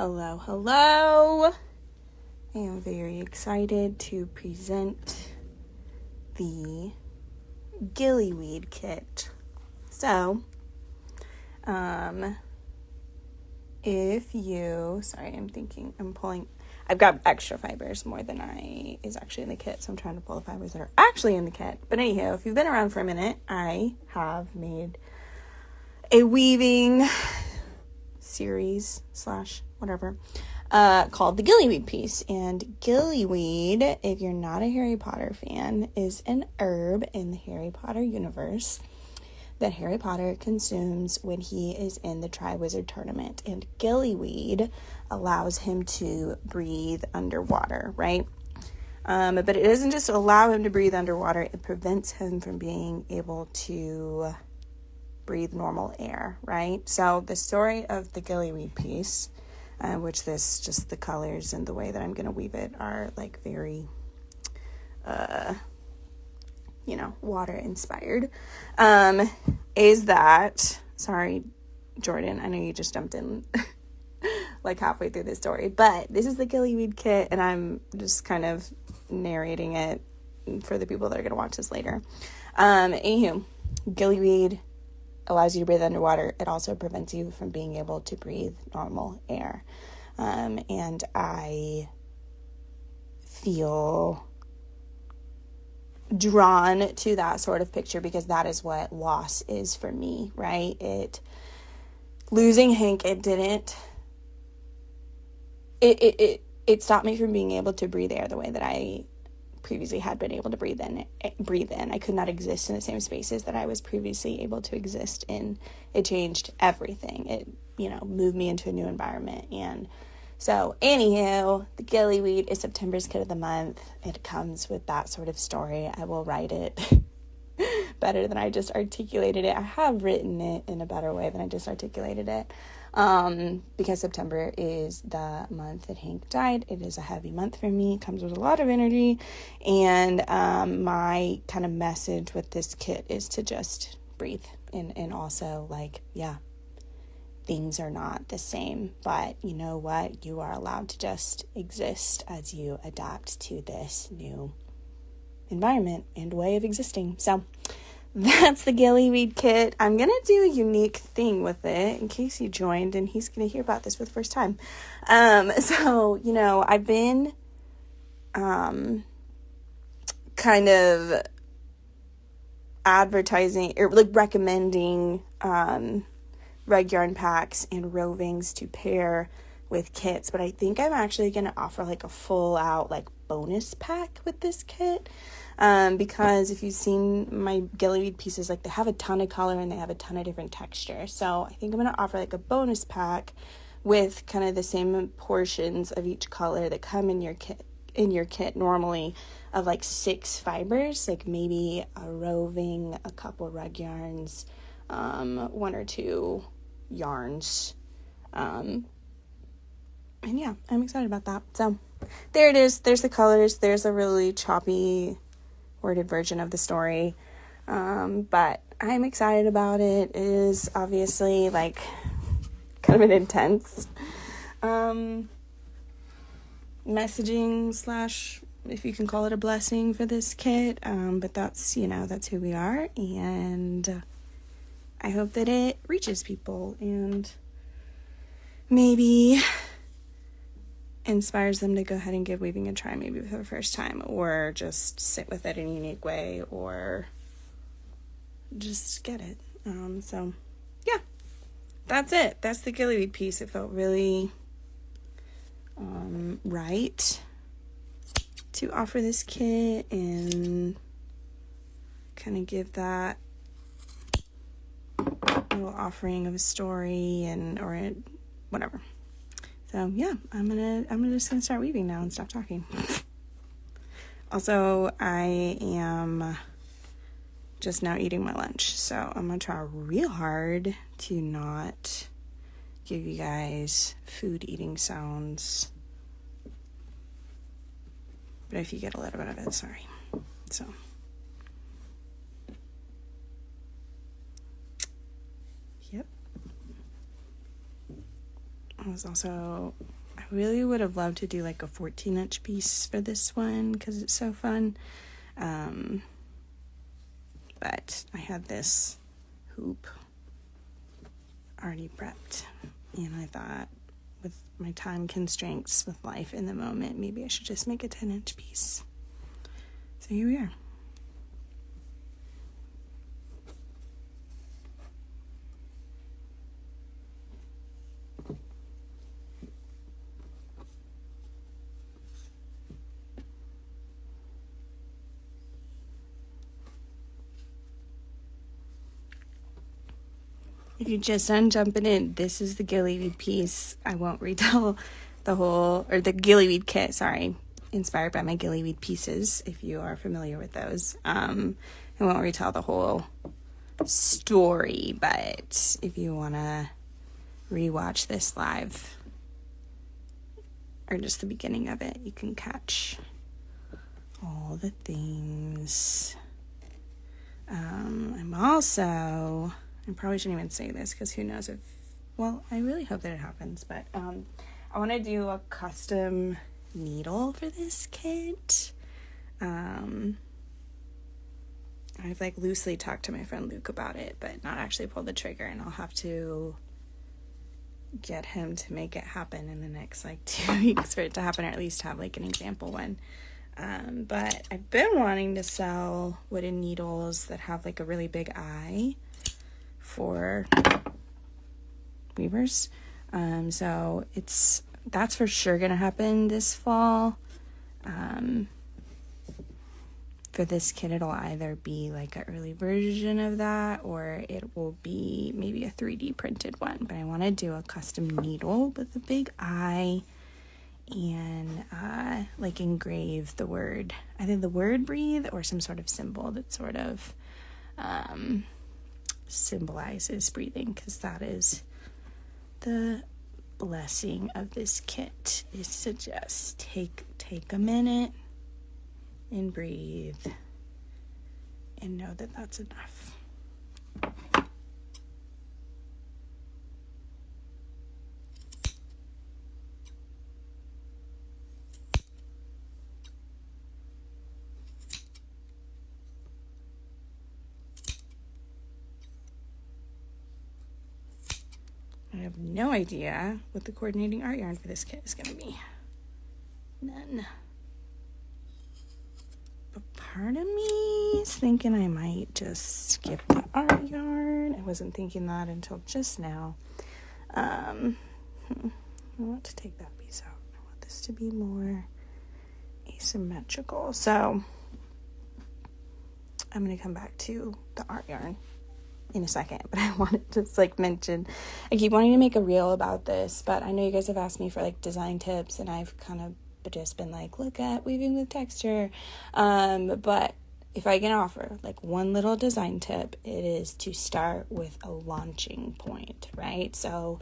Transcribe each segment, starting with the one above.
Hello, hello. I am very excited to present the Gillyweed Kit. So, I've got extra fibers more than is actually in the kit, so I'm trying to pull the fibers that are actually in the kit. But anyhow, if you've been around for a minute, I have made a weaving series / whatever called the Gillyweed piece. And Gillyweed, if you're not a Harry Potter fan, is an herb in the Harry Potter universe that Harry Potter consumes when he is in the Triwizard Tournament. And Gillyweed allows him to breathe underwater, right? But it doesn't just allow him to breathe underwater, it prevents him from being able to breathe normal air, right? So the story of the Gillyweed piece, which just the colors and the way that I'm going to weave it are like very, water inspired, is that, sorry, Jordan, I know you just jumped in like halfway through this story, but this is the Gillyweed Kit, and I'm just kind of narrating it for the people that are going to watch this later. Anywho, Gillyweed allows you to breathe underwater. It also prevents you from being able to breathe normal air. And I feel drawn to that sort of picture because that is what loss is for me, right? Losing Hank, it stopped me from being able to breathe air the way that I previously had been able to breathe in. I could not exist in the same spaces that I was previously able to exist in. It changed everything. It, moved me into a new environment. And so, anywho, the Gillyweed is September's Kit of the Month. It comes with that sort of story. I will write it better than I just articulated it. I have written it in a better way than I just articulated it. Because September is the month that Hank died. It is a heavy month for me. It comes with a lot of energy. And my kind of message with this kit is to just breathe. And also, things are not the same. But you know what? You are allowed to just exist as you adapt to this new environment and way of existing. So that's the Gillyweed Kit. I'm going to do a unique thing with it in case you joined and he's going to hear about this for the first time. I've been kind of advertising or recommending reg yarn packs and rovings to pair with kits, but I think I'm actually going to offer a full out bonus pack with this kit. Because if you've seen my Gillyweed pieces, they have a ton of color and they have a ton of different texture. So I think I'm going to offer a bonus pack with kind of the same portions of each color that come in your kit normally of 6 fibers, maybe a roving, a couple rug yarns, 1 or 2 yarns. And yeah, I'm excited about that. So there it is. There's the colors. There's a really choppy worded version of the story, but I'm excited about it. It is obviously kind of an intense messaging / if you can call it a blessing for this kit, but that's who we are, and I hope that it reaches people and maybe inspires them to go ahead and give weaving a try, maybe for the first time, or just sit with it in a unique way, or just get it. So yeah, that's it. That's the Gillyweed piece. It felt really right to offer this kit and kind of give that little offering of a story or whatever. So yeah, I'm just gonna start weaving now and stop talking. Also, I am just now eating my lunch, so I'm gonna try real hard to not give you guys food eating sounds. But if you get a little bit of it, sorry. So yep. I really would have loved to do like a 14-inch piece for this one because it's so fun. But I had this hoop already prepped, and I thought with my time constraints with life in the moment, maybe I should just make a 10-inch piece. So here we are. If you're just jumping in, this is the Gillyweed piece. I won't retell the Gillyweed Kit, sorry, inspired by my Gillyweed pieces, if you are familiar with those. I won't retell the whole story, but if you want to rewatch this live, or just the beginning of it, you can catch all the things. I probably shouldn't even say this because who knows I really hope that it happens, but I want to do a custom needle for this kit. I've like loosely talked to my friend Luke about it, but not actually pulled the trigger, and I'll have to get him to make it happen in the next like 2 weeks for it to happen, or at least have like an example one. But I've been wanting to sell wooden needles that have like a really big eye for weavers. So that's for sure gonna happen this fall. For this kit, it'll either be like an early version of that, or it will be maybe a 3D printed one. But I want to do a custom needle with a big eye, and like engrave the word, either the word breathe or some sort of symbol that sort of symbolizes breathing, because that is the blessing of this kit, is to just take a minute and breathe and know that that's enough. I have no idea what the coordinating art yarn for this kit is going to be. None. But part of me is thinking I might just skip the art yarn. I wasn't thinking that until just now. I want to take that piece out. I want this to be more asymmetrical. So I'm going to come back to the art yarn in a second, but I wanted to just mention, I keep wanting to make a reel about this, but I know you guys have asked me for design tips, and I've kind of just been look at weaving with texture, but if I can offer one little design tip, it is to start with a launching point, right? So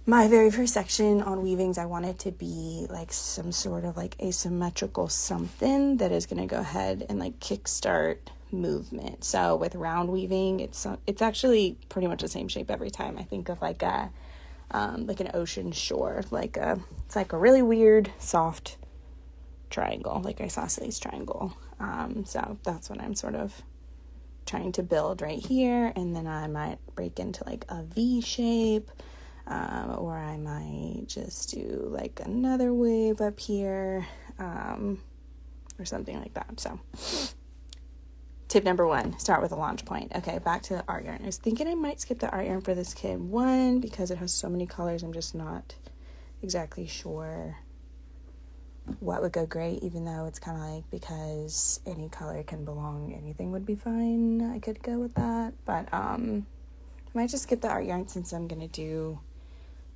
my very first section on weavings, I want it to be some sort of asymmetrical something that is going to go ahead and kickstart movement. So with round weaving, it's actually pretty much the same shape every time. I think of an ocean shore, it's a really weird soft triangle, like isosceles triangle. So that's what I'm sort of trying to build right here, and then I might break into a V shape, or I might just do another wave up here, or something like that. So tip number 1, start with a launch point. Okay, back to the art yarn. I was thinking I might skip the art yarn for this kit. 1, because it has so many colors, I'm just not exactly sure what would go great, even though it's kind of because any color can belong, anything would be fine. I could go with that, but I might just skip the art yarn since I'm gonna do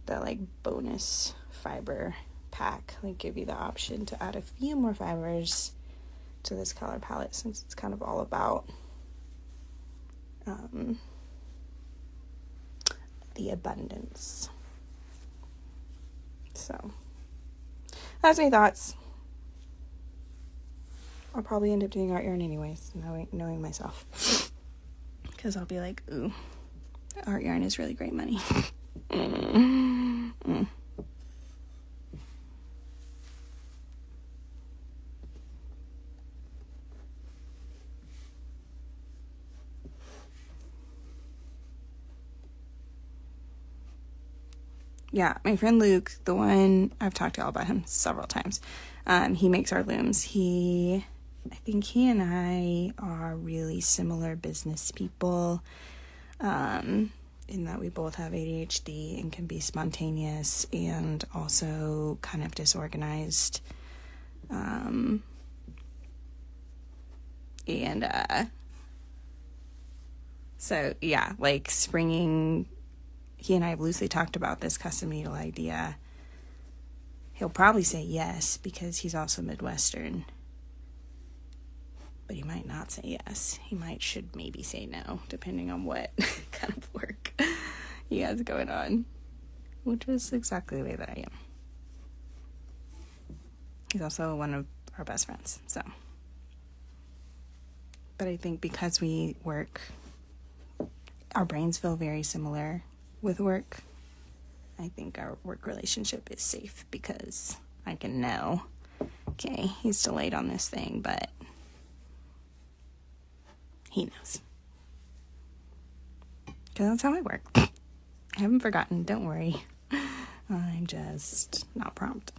the bonus fiber pack, give you the option to add a few more fibers to this color palette, since it's kind of all about the abundance. So that's my thoughts. I'll probably end up doing art yarn anyways, knowing myself, because I'll be ooh, art yarn is really great money. Yeah, my friend Luke, the one I've talked to y'all about him several times. He makes our looms. I think he and I are really similar business people, in that we both have ADHD and can be spontaneous and also kind of disorganized. So yeah, like springing, he and I have loosely talked about this custom needle idea. He'll probably say yes because he's also Midwestern, but he might not say yes. He should maybe say no, depending on what kind of work he has going on, which is exactly the way that I am. He's also one of our best friends, so. But I think because we work, our brains feel very similar with work. I think our work relationship is safe because I can know, okay, he's delayed on this thing, but he knows. Because that's how I work. I haven't forgotten, don't worry. I'm just not prompt.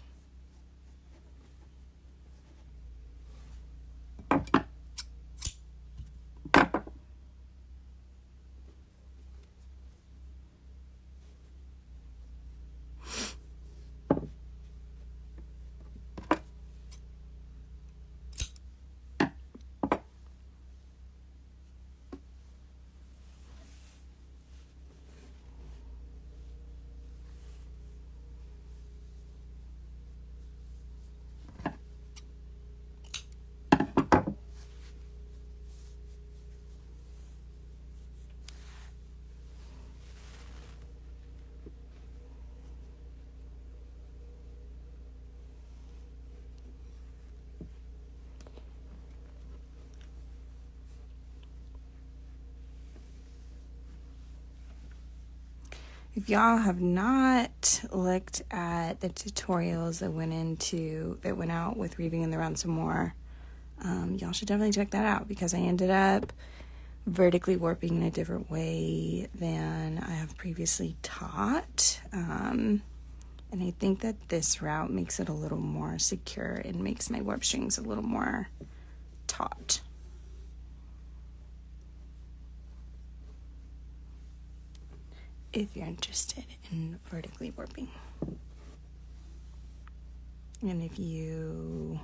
If y'all have not looked at the tutorials that went out with Reaving in the Round Some More, y'all should definitely check that out because I ended up vertically warping in a different way than I have previously taught. And I think that this route makes it a little more secure and makes my warp strings a little more taut. If you're interested in vertically warping. And if you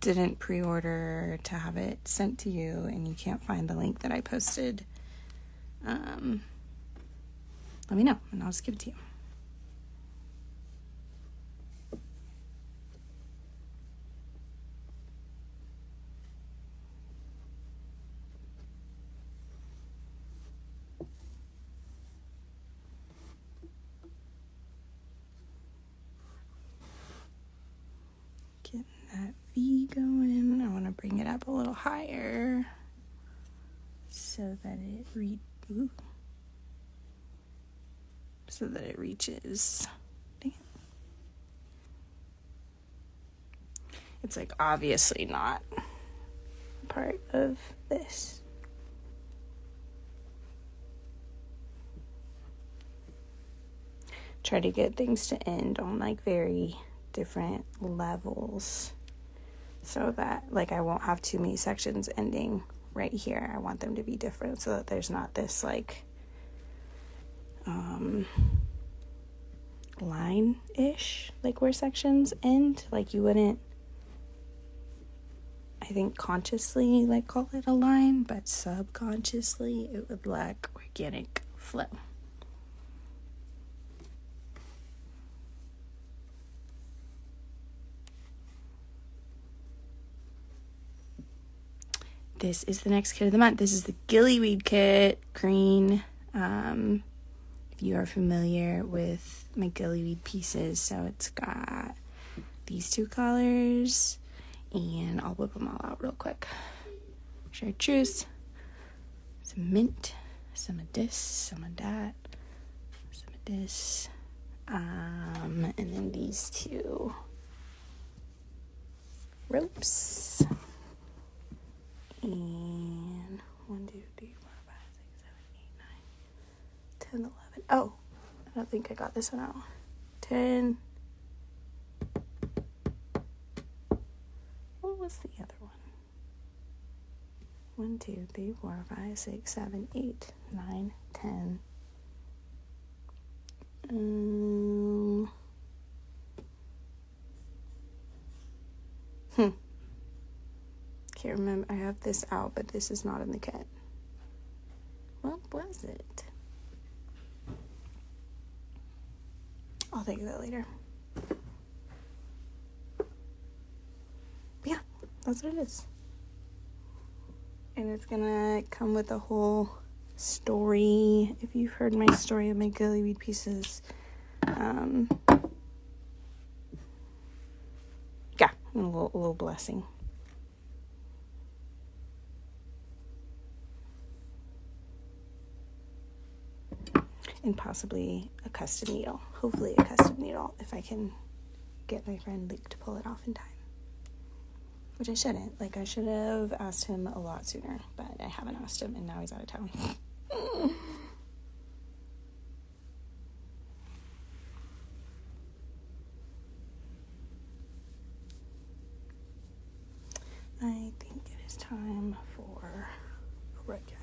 didn't pre-order to have it sent to you and you can't find the link that I posted, let me know and I'll just give it to you. Getting that V going. I want to bring it up a little higher so that it reaches. Dang it. It's like obviously not part of this. Try to get things to end on like very different levels so that like I won't have too many sections ending right here. I want them to be different so that there's not this like line-ish like where sections end. Like you wouldn't, I think, consciously like call it a line, but subconsciously it would lack organic flow. This is the next kit of the month. This is the Gillyweed Kit, green. If you are familiar with my Gillyweed pieces, so it's got these two colors, and I'll whip them all out real quick. Chartreuse, some mint, some of this, some of that, some of this, and then these two ropes. And 1, 2, 3, 4, 5, 6, 7, 8, 9, 10, 11. Oh, I don't think I got this one out. 10. What was the other one? 1, 2, 3, 4, 5, 6, 7, 8, 9, 10. Can't remember. I have this out, but this is not in the kit. What was it? I'll think of it later. But yeah, that's what it is. And it's gonna come with a whole story. If you've heard my story of my gillyweed pieces, yeah, a little blessing. And possibly a custom needle. Hopefully a custom needle if I can get my friend Luke to pull it off in time. Which I shouldn't. Like, I should have asked him a lot sooner, but I haven't asked him, and now he's out of town. I think it is time for a red yarn.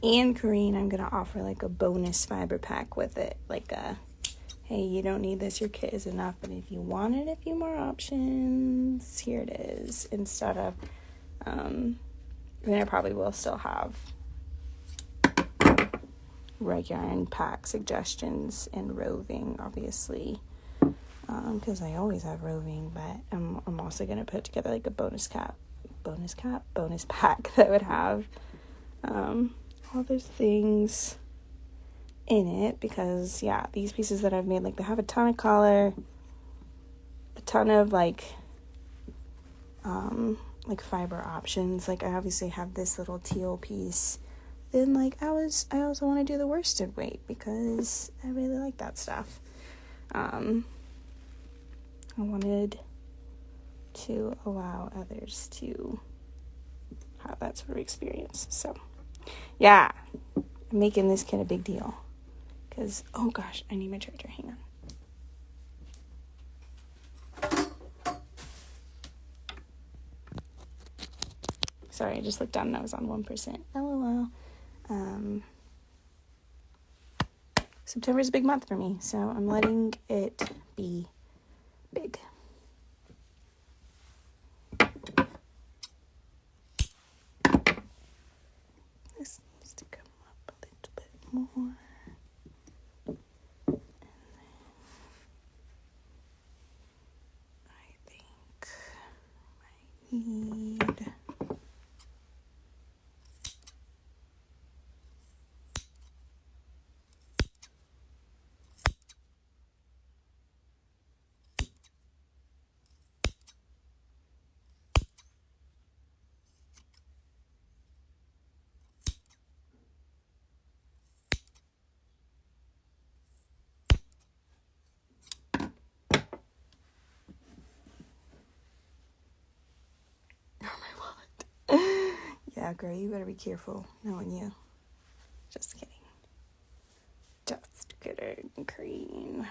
And Corrine, I'm gonna offer like a bonus fiber pack with it, like a, hey, you don't need this, your kit is enough, but if you wanted a few more options, here it is. Instead of, then I probably will still have red yarn pack suggestions and roving, obviously, because I always have roving, but I'm also gonna put together like a bonus pack that would have all those things in it, because yeah, these pieces that I've made, like, they have a ton of color, a ton of like fiber options. Like, I obviously have this little teal piece. Then like I also want to do the worsted weight because I really like that stuff. I wanted to allow others to have that sort of experience. So yeah, I'm making this kit a big deal. Because, oh gosh, I need my charger. Hang on. Sorry, I just looked down and I was on 1%. LOL. September is a big month for me, so I'm letting it be big. This needs to come up a little bit more. Need yeah, girl, you better be careful knowing you. Just kidding. Just kidding, Cream.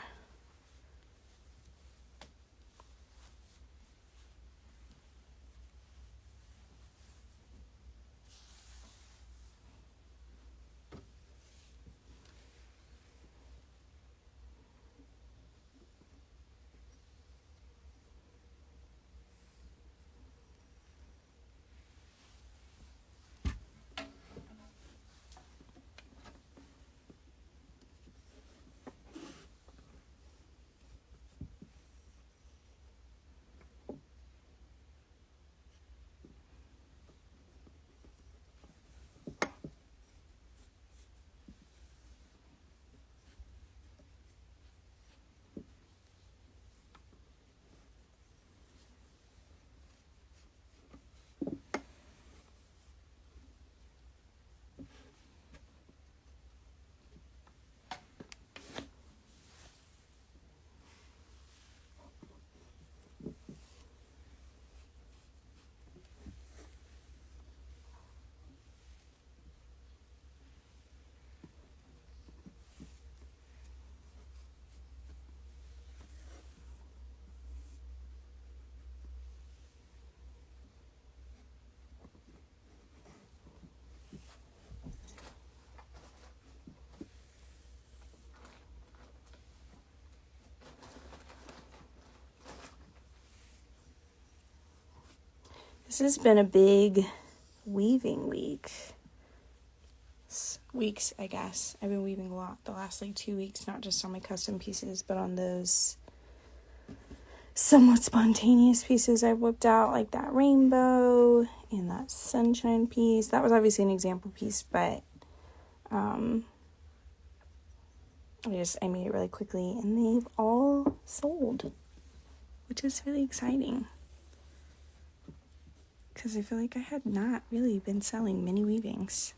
This has been a big weaving weeks, I guess. I've been weaving a lot the last like 2 weeks, not just on my custom pieces, but on those somewhat spontaneous pieces I whipped out, like that rainbow and that sunshine piece. That was obviously an example piece, but I made it really quickly, and they've all sold, which is really exciting, because I feel like I had not really been selling mini weavings.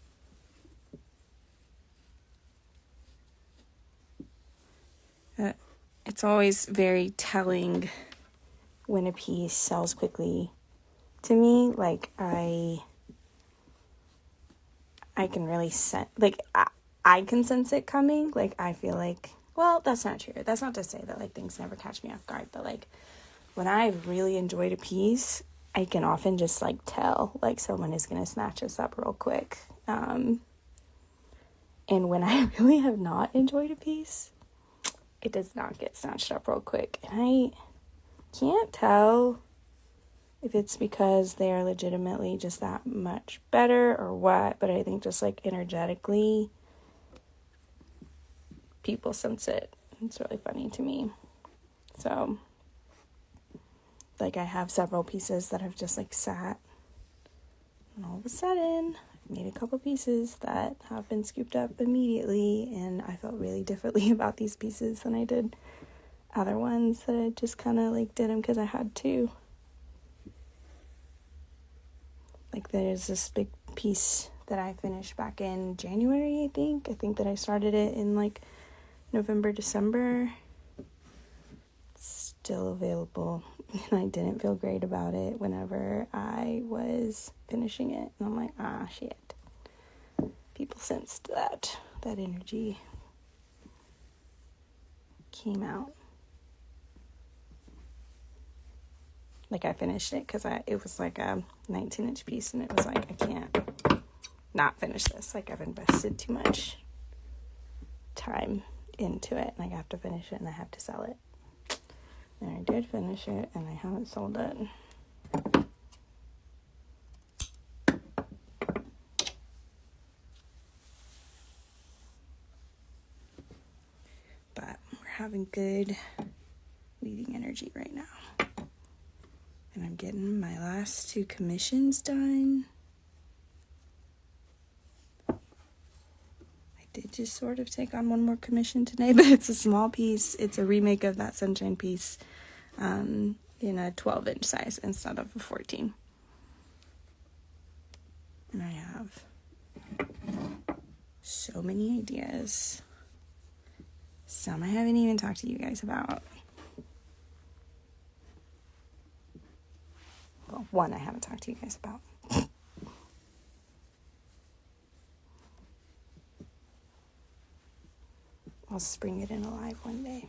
It's always very telling when a piece sells quickly to me. Like, I can really sense, like, I can sense it coming. Like, I feel like, well, that's not true. That's not to say that, like, things never catch me off guard. But, like, when I've really enjoyed a piece, I can often just, like, tell, like, someone is going to snatch us up real quick. And when I really have not enjoyed a piece, it does not get snatched up real quick. And I can't tell if it's because they are legitimately just that much better or what, but I think just, like, energetically, people sense it. It's really funny to me. So, like, I have several pieces that have just, like, sat, and all of a sudden, I've made a couple pieces that have been scooped up immediately, and I felt really differently about these pieces than I did other ones that I just kind of, like, did them because I had to. Like, there's this big piece that I finished back in January, I think that I started it in, like, November, December. It's still available, and I didn't feel great about it whenever I was finishing it, and I'm like, shit. People sensed that energy came out. Like, I finished it because it was like a 19-inch piece, and it was like, I can't not finish this. Like, I've invested too much time into it, and I have to finish it, and I have to sell it. And I did finish it, and I haven't sold it. But we're having good weaving energy right now. And I'm getting my last 2 commissions done. I did just sort of take on one more commission today, but it's a small piece. It's a remake of that sunshine piece in a 12-inch size instead of a 14. And I have so many ideas. Some I haven't even talked to you guys about. Well, one I haven't talked to you guys about. I'll spring it in alive one day.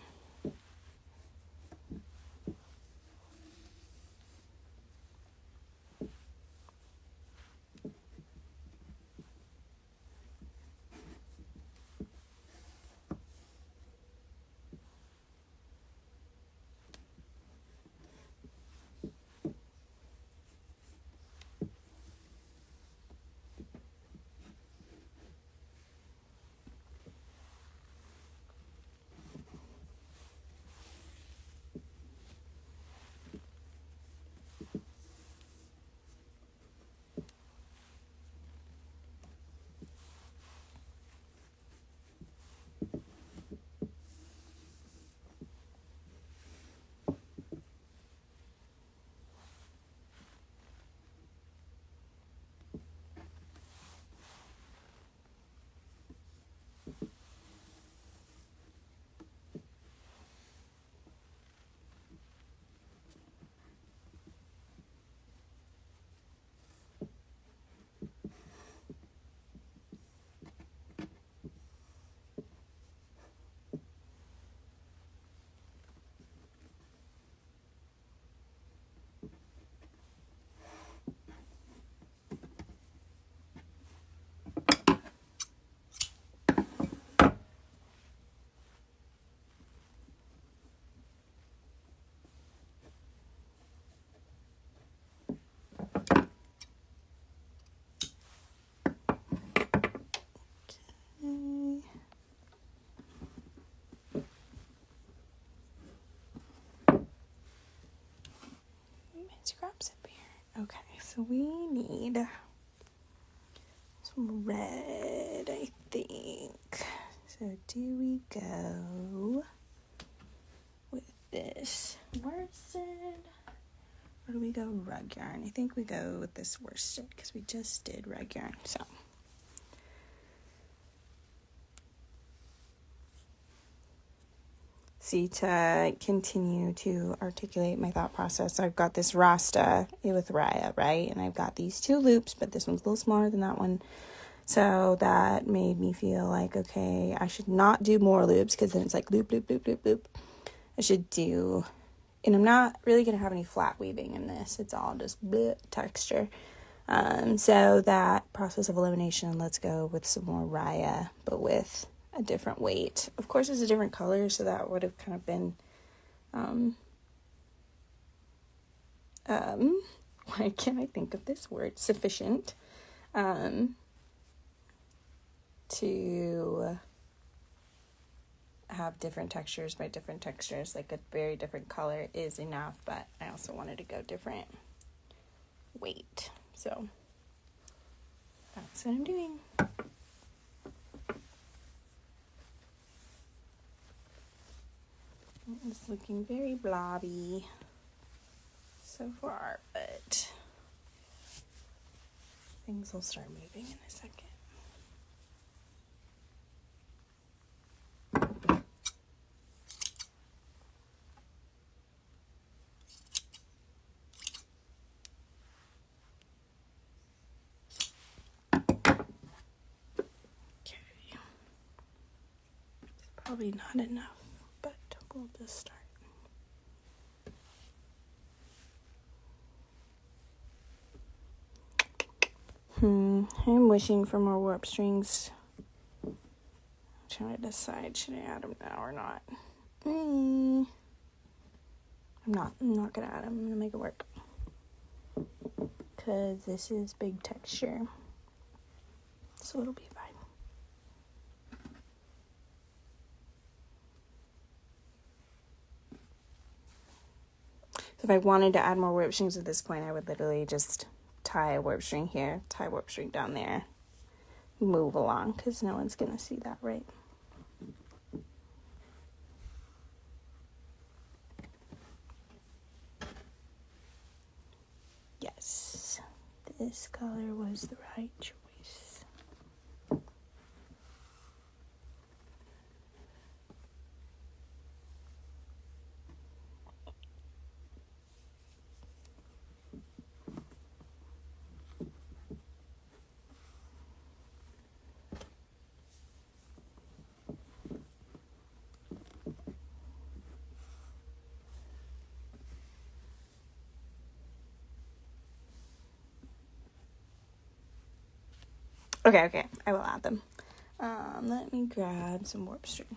zip here. Okay, so we need some red, I think. So do we go with this worsted, or do we go rug yarn? I think we go with this worsted because we just did rug yarn. So see, to continue to articulate my thought process, I've got this rasta with Raya, right? And I've got these 2 loops, but this one's a little smaller than that one. So that made me feel like, okay, I should not do more loops because then it's like loop, loop, loop, loop, loop. I should do, and I'm not really going to have any flat weaving in this. It's all just bleh, texture. So that process of elimination, let's go with some more Raya, but with a different weight. Of course, it's a different color, so that would have kind of been, why can't I think of this word? Sufficient, to have different textures by different textures. Like a very different color is enough, but I also wanted to go different weight. So that's what I'm doing. It's looking very blobby so far, but things will start moving in a second. Probably not enough, but we'll just start. I'm wishing for more warp strings. I'm trying to decide, should I add them now or not? I'm not gonna add them. I'm gonna make it work. Because this is big texture. So it'll be fine. If I wanted to add more warp strings at this point, I would literally just tie a warp string here, tie a warp string down there, move along, because no one's going to see that, right? Yes, this color was the right choice. Okay, I will add them. Let me grab some warp string.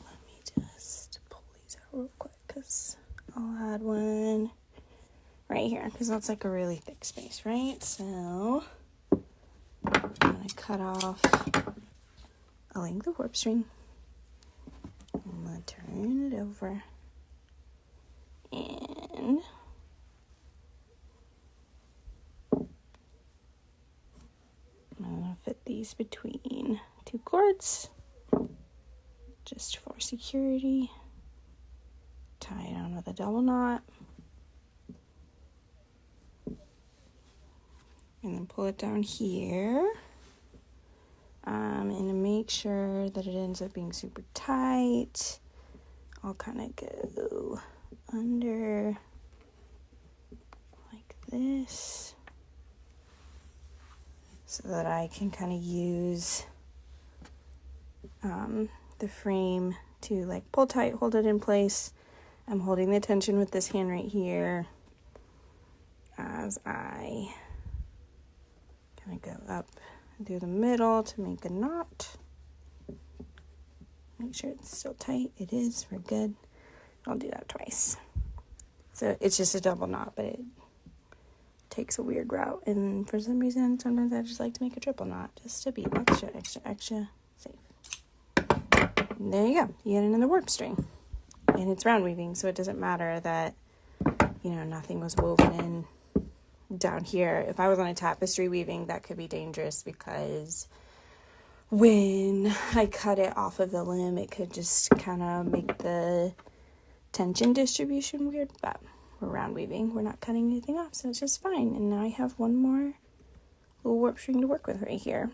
Let me just pull these out real quick, because I'll add one right here, because that's like a really thick space, right? So I'm going to cut off a length of warp string. I'm going to turn it over, and I'm going to fit these between 2 cords just for security. Tie it on with a double knot, and then pull it down here. And to make sure that it ends up being super tight, I'll kind of go under like this, so that I can kind of use the frame to like pull tight, hold it in place. I'm holding the tension with this hand right here as I kind of go up through the middle to make a knot. Make sure it's still tight. It is. We're good. I'll do that twice. So it's just a double knot, but it takes a weird route. And for some reason, sometimes I just like to make a triple knot just to be extra safe. And there you go. You get another warp string. And it's round weaving, so it doesn't matter that, nothing was woven in down here. If I was on a tapestry weaving, that could be dangerous because when I cut it off of the limb, it could just kind of make the tension distribution weird. But we're round weaving. We're not cutting anything off, so it's just fine. And now I have one more little warp string to work with right here.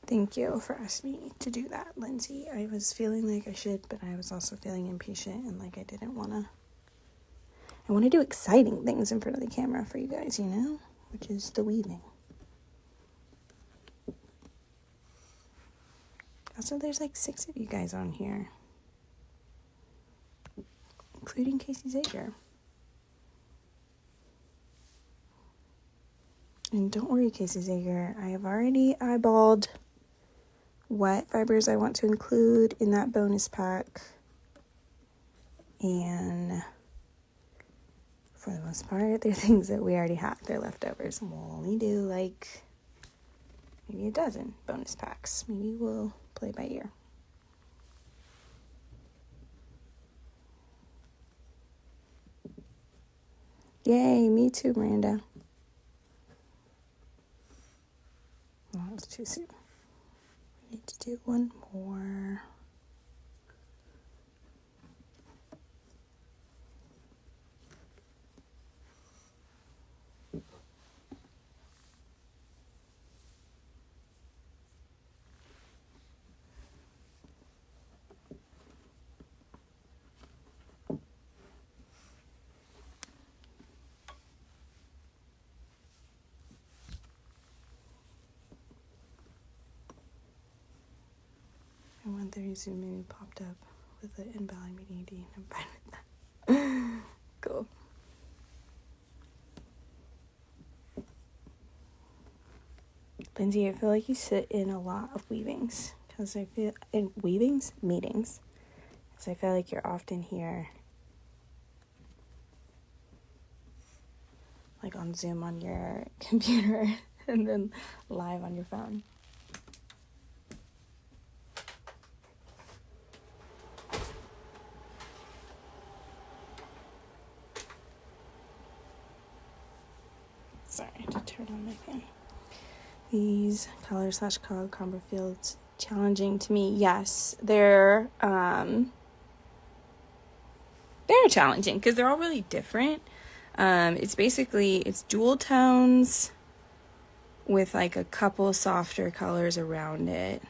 Thank you for asking me to do that, Lindsay. I was feeling like I should, but I was also feeling impatient and like I didn't want to. I want to do exciting things in front of the camera for you guys, which is the weaving. Also, there's like 6 of you guys on here, including Casey Zager. And don't worry, Casey Zager, I have already eyeballed what fibers I want to include in that bonus pack. And for the most part, they're things that we already have. They're leftovers. And we'll only do like maybe a dozen bonus packs. Maybe we'll play by ear. Yay, me too, Miranda. Well, that was too soon. We need to do one more. And 130 Zoom maybe popped up with the inbound meeting ID, and I'm fine with that. Cool. Lindsay, I feel like you sit in a lot of weavings, because I feel in meetings, because I feel like you're often here, like on Zoom on your computer, and then live on your phone. Sorry, I had to turn on my fan. These color/cog combo fields challenging to me. Yes, they're challenging because they're all really different. It's dual tones with like a couple softer colors around it.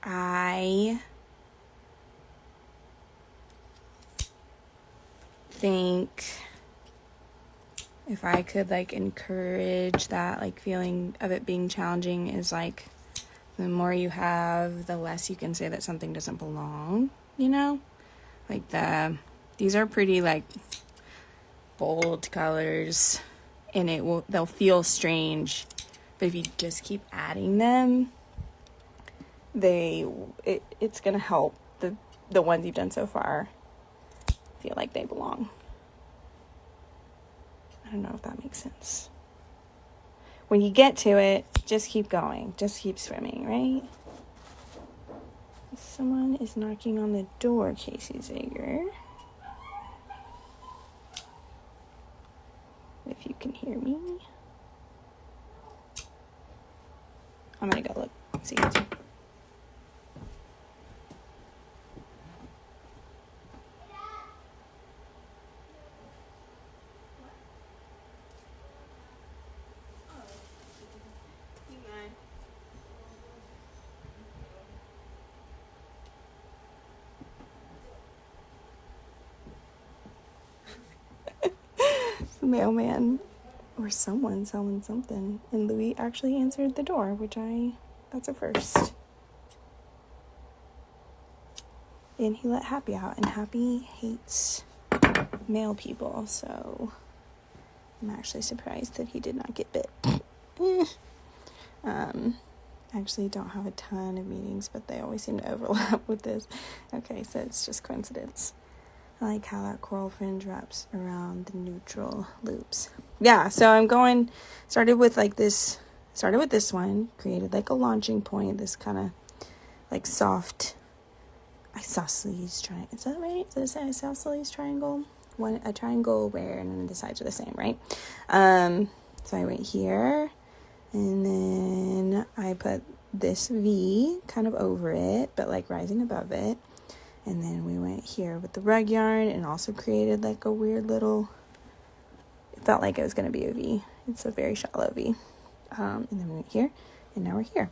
I think if I could like encourage that like feeling of it being challenging is like the more you have, the less you can say that something doesn't belong, like these are pretty like bold colors, and they'll feel strange, but if you just keep adding them, it's gonna help the ones you've done so far feel like they belong. I don't know if that makes sense. When you get to it, just keep going. Just keep swimming, right? Someone is knocking on the door, Casey Zager. If you can hear me. I'm gonna go look. See. Mailman. or someone selling something. And Louis actually answered the door, that's a first. And he let Happy out, and Happy hates male people, so I'm actually surprised that he did not get bit. Actually don't have a ton of meetings, but they always seem to overlap with this. Okay, so it's just coincidence. I like how that coral fringe wraps around the neutral loops. Yeah, so started with this one, created like a launching point, this kind of like soft isosceles triangle. Is that right? Is it isosceles triangle? A triangle where none of the sides are the same, right? So I went here, and then I put this V kind of over it, but like rising above it. And then we went here with the rug yarn and also created like a weird little, it felt like it was going to be a V. It's a very shallow V. And then we went here, and now we're here.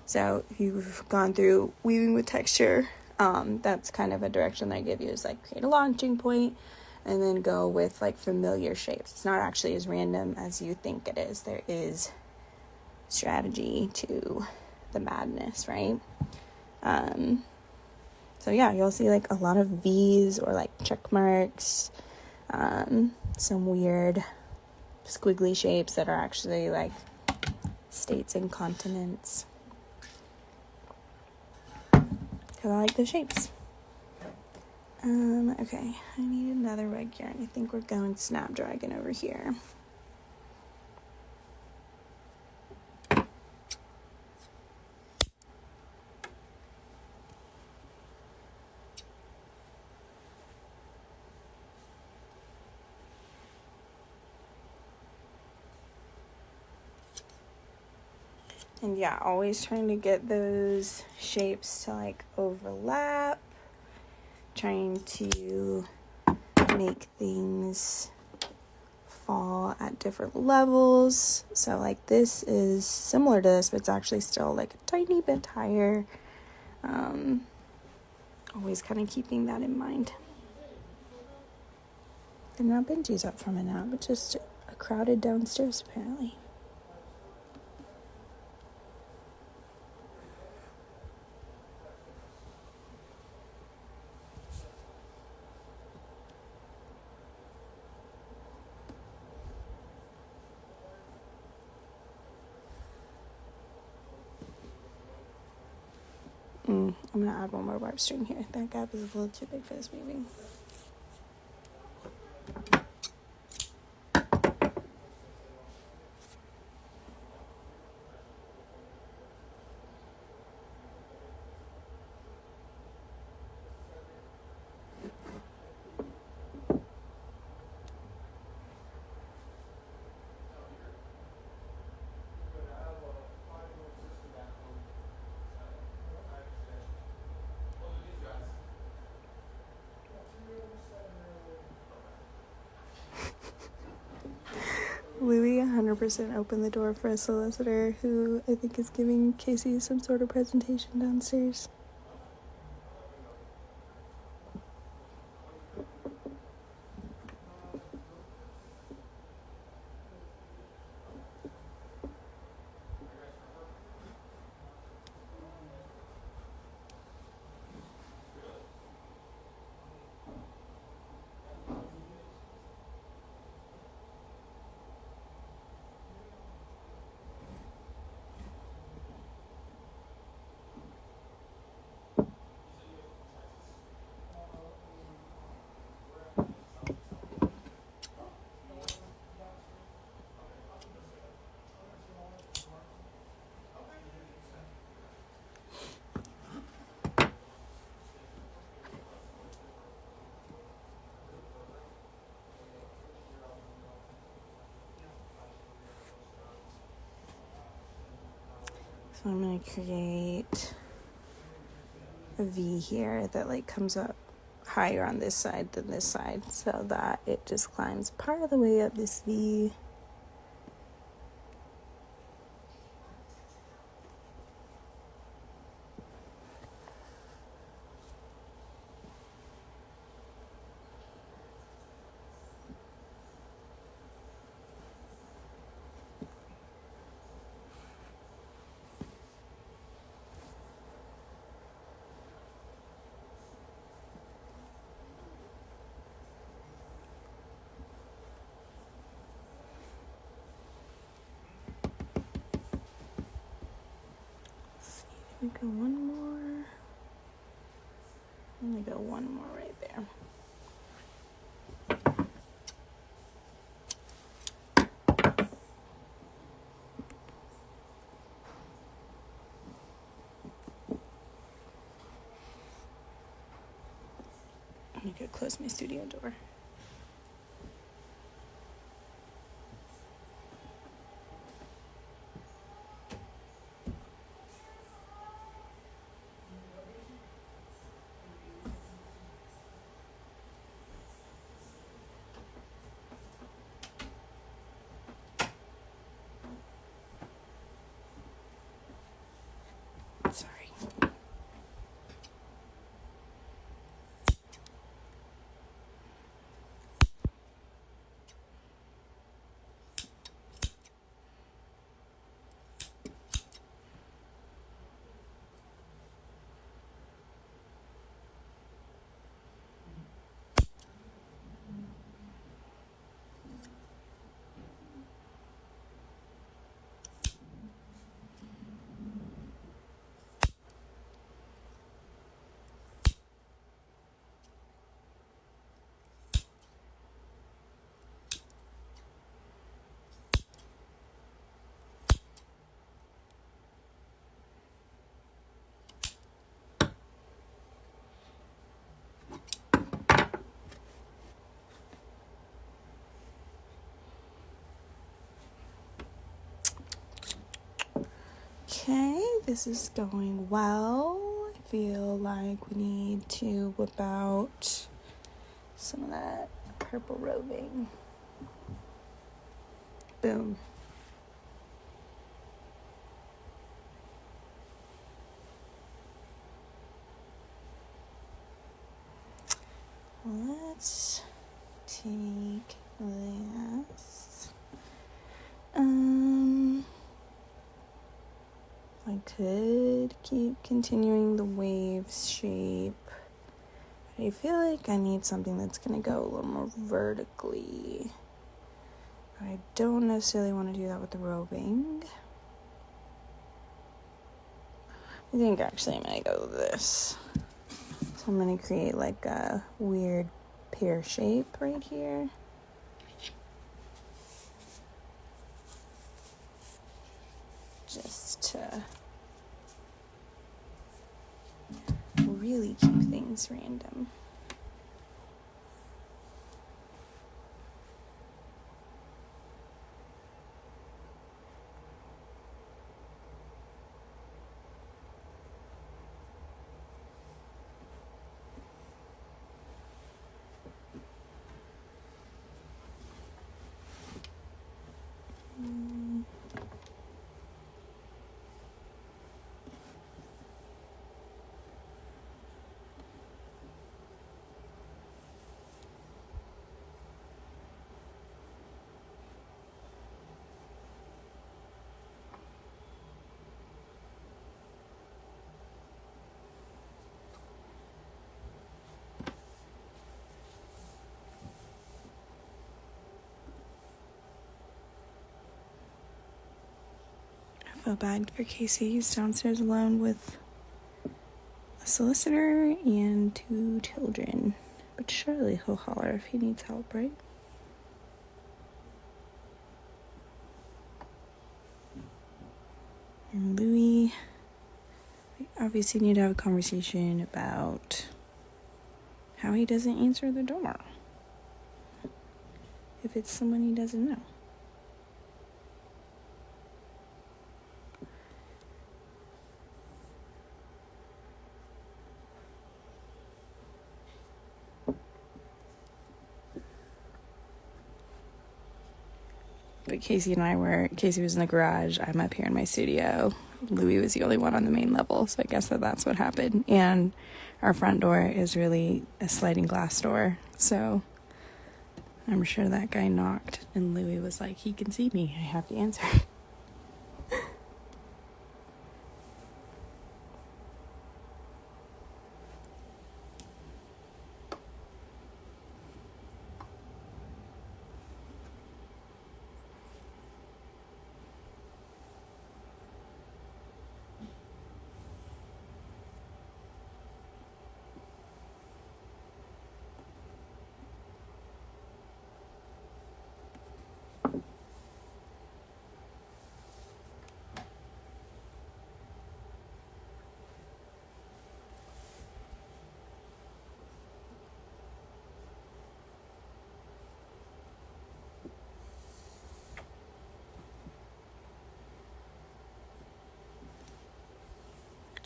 So if you've gone through weaving with texture, that's kind of a direction that I give you, is like create a launching point and then go with like familiar shapes. It's not actually as random as you think it is. There is strategy to the madness, right? So yeah, you'll see like a lot of V's or like check marks, some weird squiggly shapes that are actually like states and continents. Because I like the shapes. Okay, I need another rug yarn. I think we're going Snapdragon over here. And yeah, always trying to get those shapes to like overlap. Trying to make things fall at different levels. So like this is similar to this, but it's actually still like a tiny bit higher. Always kind of keeping that in mind. And now Benji's up from a nap, but just a crowded downstairs apparently. I'm going to add one more warp string here. That gap is a little too big for this weaving. Louis 100% opened the door for a solicitor who I think is giving Casey some sort of presentation downstairs. So I'm going to create a V here that like comes up higher on this side than this side so that it just climbs part of the way up this V. We go one more. I'm gonna go one more right there. I'm gonna go close my studio door. Sorry. Okay, this is going well. I feel like we need to whip out some of that purple roving. Boom. Let's take this. I could keep continuing the waves shape. But I feel like I need something that's going to go a little more vertically. But I don't necessarily want to do that with the roving. I think actually I'm going to go with this. So I'm going to create like a weird pear shape right here. Just to really keep things random. I feel bad for Casey. He's downstairs alone with a solicitor and 2 children. But surely he'll holler if he needs help, right? And Louie, we obviously need to have a conversation about how he doesn't answer the door. If it's someone he doesn't know. But Casey was in the garage, I'm up here in my studio. Louie was the only one on the main level, so I guess that's what happened. And our front door is really a sliding glass door, so I'm sure that guy knocked, and Louie was like, he can see me, I have to answer.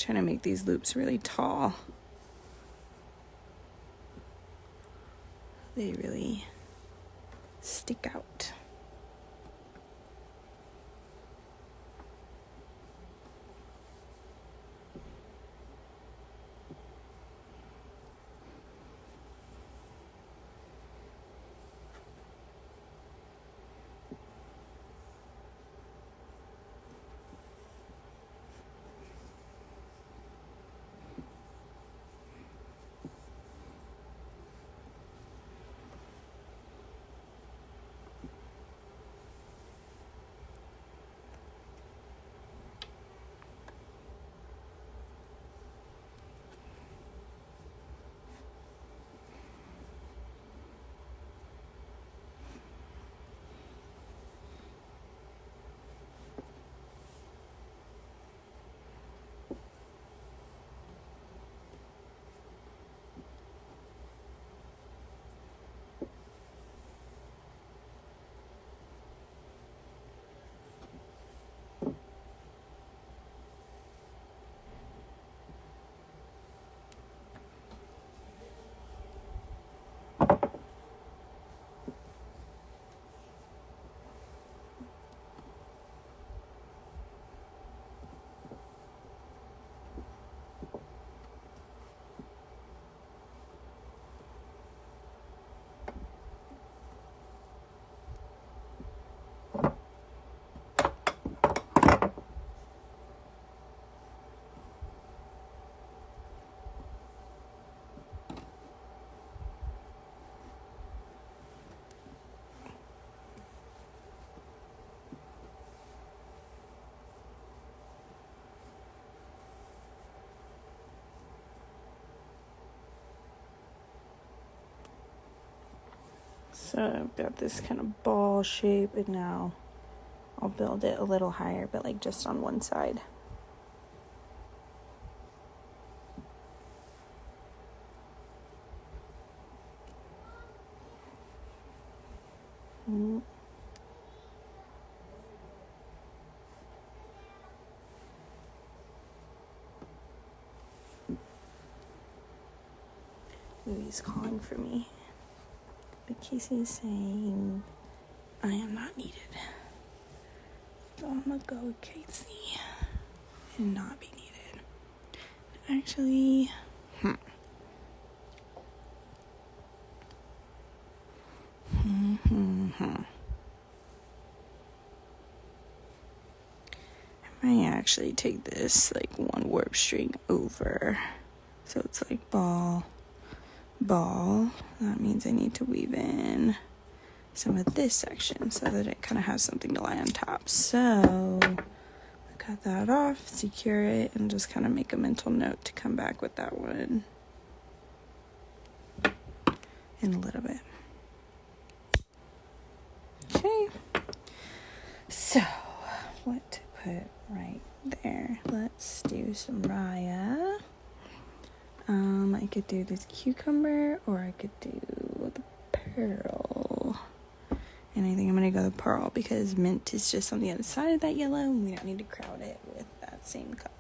trying to make these loops really tall. They really stick out. So I've got this kind of ball shape, and now I'll build it a little higher, but like just on one side. Ooh, he's calling for me. But Casey is saying I am not needed. So I'm gonna go with Casey and not be needed. Actually, I might actually take this like one warp string over. So it's like ball. That means I need to weave in some of this section so that it kind of has something to lie on top. So I cut that off, secure it, and just kind of make a mental note to come back with that one in a little bit. Okay, so what to put right there? Let's do some raya. I could do this cucumber, or I could do the pearl. And I think I'm going to go with pearl because mint is just on the other side of that yellow, and we don't need to crowd it with that same color.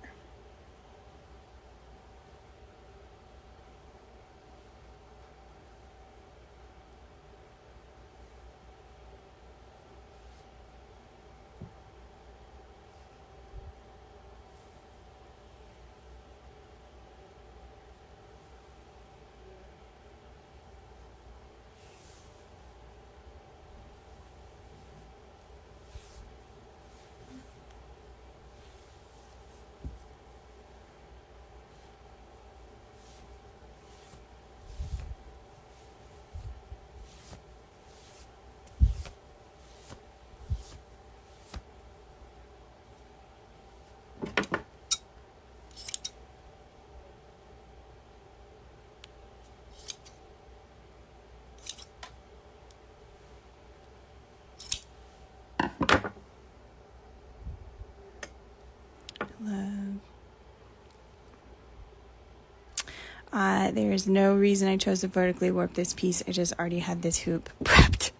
There's no reason I chose to vertically warp this piece. I just already had this hoop prepped.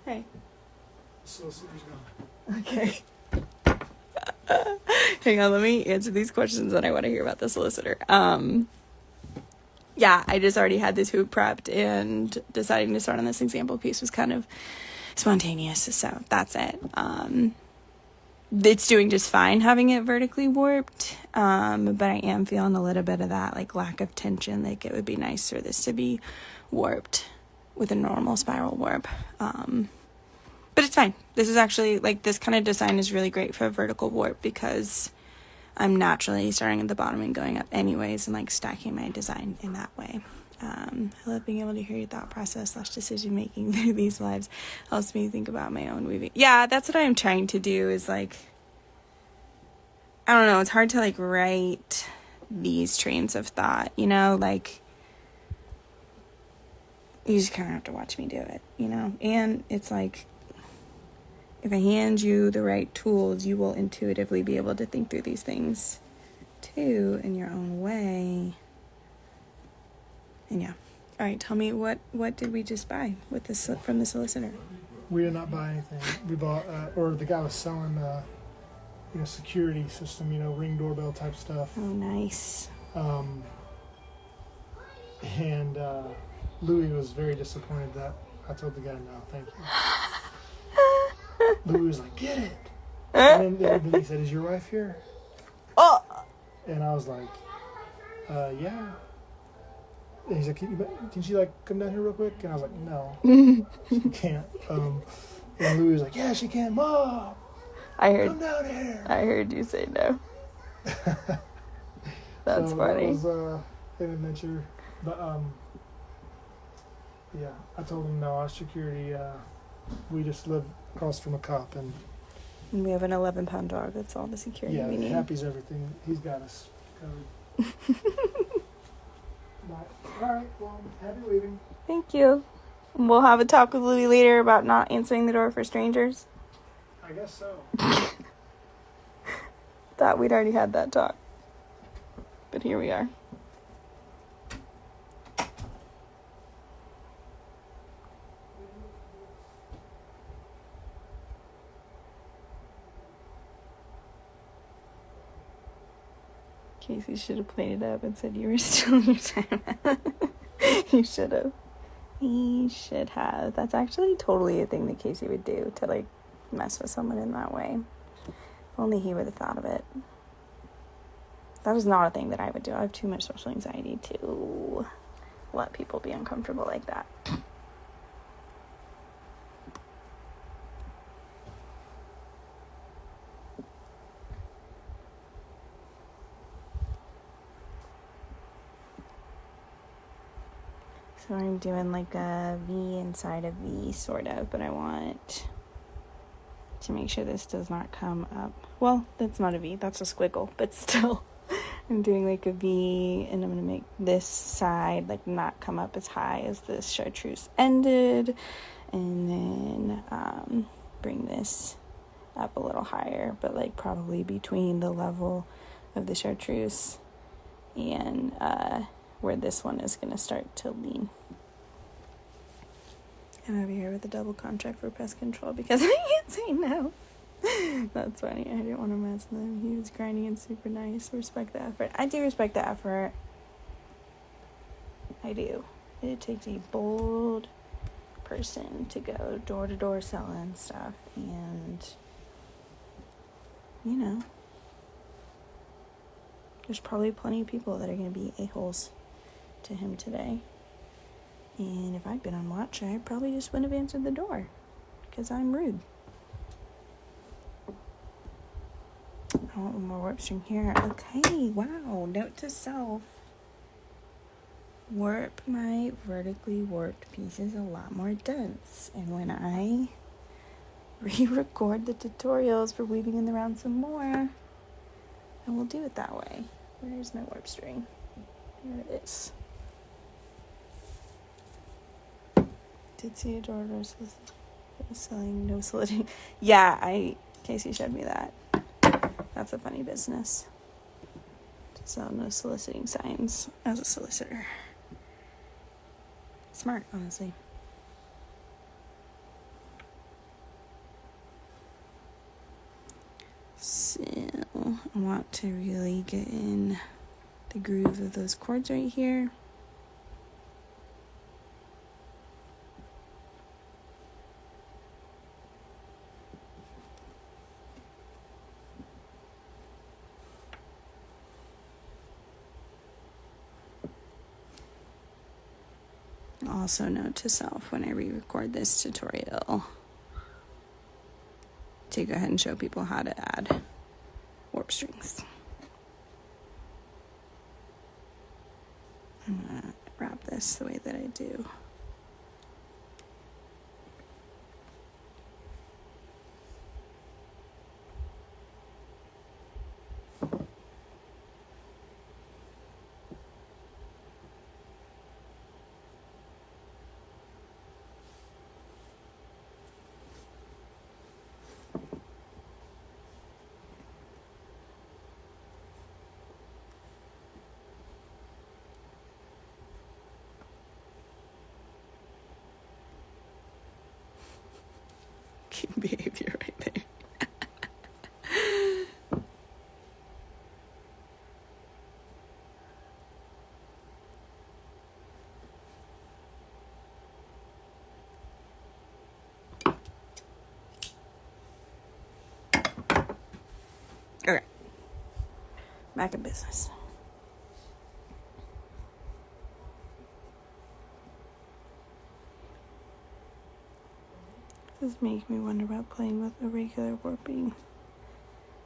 Hey. So she's gone. Okay. Hang on, let me answer these questions that I want to hear about the solicitor. Yeah, I just already had this hoop prepped, and deciding to start on this example piece was kind of spontaneous, so that's it. It's doing just fine having it vertically warped, but I am feeling a little bit of that like lack of tension. Like it would be nice for this to be warped with a normal spiral warp, but it's fine. This is actually like, this kind of design is really great for a vertical warp because I'm naturally starting at the bottom and going up anyways, and like stacking my design in that way. I love being able to hear your thought process / decision making through these lives. Helps me think about my own weaving. Yeah, that's what I'm trying to do, is like, I don't know, it's hard to like write these trains of thought, you know, like you just kind of have to watch me do it, you know. And it's like, if I hand you the right tools, you will intuitively be able to think through these things too in your own way. And yeah. All right, tell me, what did we just buy with this from the solicitor? We did not buy anything. We bought, or the guy was selling, security system, Ring doorbell type stuff. Oh, nice. And Louis was very disappointed that I told the guy no, thank you. Louis was like, get it. And then he said, is your wife here? Oh. And I was like, yeah. And he's like, can she like come down here real quick? And I was like, no, she can't. And Louis was like, yeah, she can. Mom, come down here. I heard you say no. That's funny. That was an adventure. But yeah, I told him no. Our security, we just live across from a cop, and we have an 11-pound dog. That's all the security we need. Yeah, Happy's everything. He's got us covered. All right, well, happy weaving. Thank you. We'll have a talk with Louie later about not answering the door for strangers. I guess so. Thought we'd already had that talk. But here we are. Casey should have played it up and said you were still in your time. You should have. He should have. That's actually totally a thing that Casey would do, to like mess with someone in that way. If only he would have thought of it. That is not a thing that I would do. I have too much social anxiety to let people be uncomfortable like that. So I'm doing like a V inside a V, sort of, but I want to make sure this does not come up. Well, that's not a V, that's a squiggle, but still. I'm doing like a V, and I'm going to make this side like not come up as high as this chartreuse ended, and then bring this up a little higher, but like probably between the level of the chartreuse and where this one is going to start to lean. I'm over here with a double contract for pest control because I can't say no. That's funny. I didn't want to mess with him. He was grinding and super nice. Respect the effort. I do respect the effort. I do. It takes a bold person to go door to door selling stuff, and there's probably plenty of people that are going to be a-holes to him today. And if I'd been on watch, I probably just wouldn't have answered the door because I'm rude. I want one more warp string here. Okay, wow. Note to self. Warp my vertically warped pieces a lot more dense. And when I re-record the tutorials for weaving in the round some more, I will do it that way. Where's my warp string? There it is. Did see a door selling no slitting. Yeah, Casey showed me that. That's a funny business. To sell no soliciting signs as a solicitor. Smart, honestly. So I want to really get in the groove of those cords right here. Also, note to self when I re-record this tutorial to go ahead and show people how to add warp strings. I'm gonna wrap this the way that I do. Cute behavior right there. Okay, back in business. This makes me wonder about playing with a regular warping.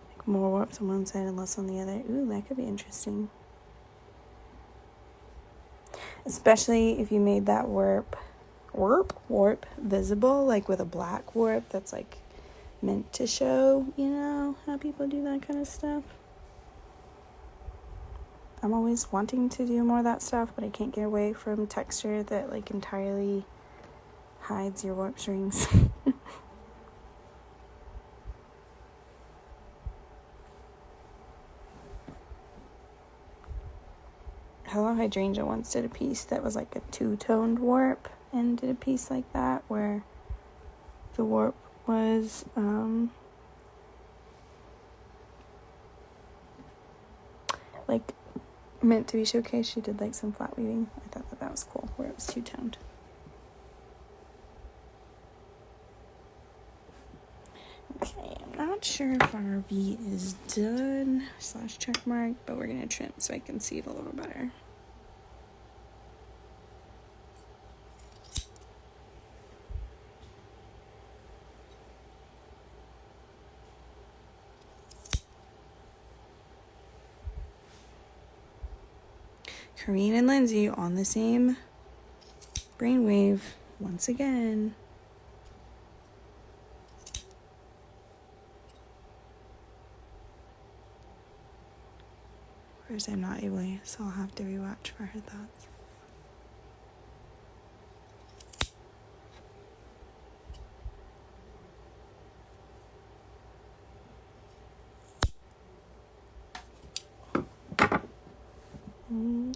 Like more warps on one side and less on the other. Ooh, that could be interesting. Especially if you made that warp visible, like with a black warp that's like meant to show, you know, how people do that kind of stuff. I'm always wanting to do more of that stuff, but I can't get away from texture that like entirely hides your warp strings. Hello Hydrangea once did a piece that was like a two-toned warp and did a piece like that where the warp was like meant to be showcased. She did like some flat weaving. I thought that was cool where it was two-toned. Okay, I'm not sure if our V is done / check mark, but we're gonna trim so I can see it a little better. Corinne and Lindsay on the same brainwave once again. Of course, I'm not able, so I'll have to rewatch for her thoughts.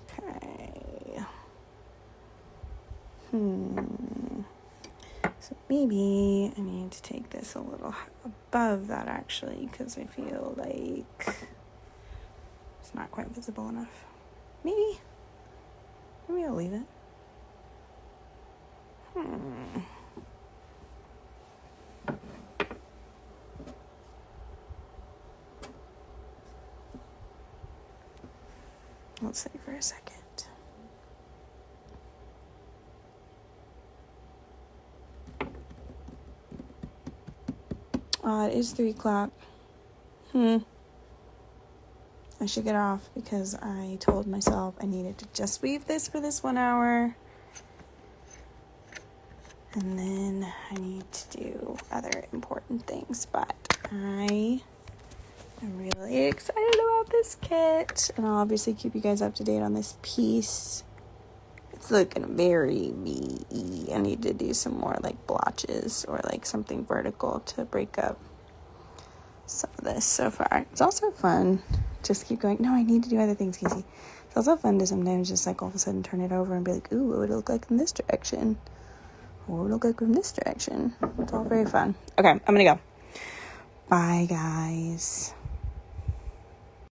Okay. So maybe I need to take this a little above that actually, because I feel like it's not quite visible enough. Maybe I'll leave it. Let's see for a second. It is 3 o'clock. I should get off because I told myself I needed to just weave this for this 1 hour. And then I need to do other important things. But I am really excited about this kit. And I'll obviously keep you guys up to date on this piece. It's looking very VE. I need to do some more like blotches or like something vertical to break up some of this so far. It's also fun. Just keep going. No, I need to do other things, Casey. It's also fun to sometimes just like all of a sudden turn it over and be like, ooh, what would it look like in this direction? Or what would it look like from this direction? It's all very fun. Okay, I'm gonna go. Bye, guys.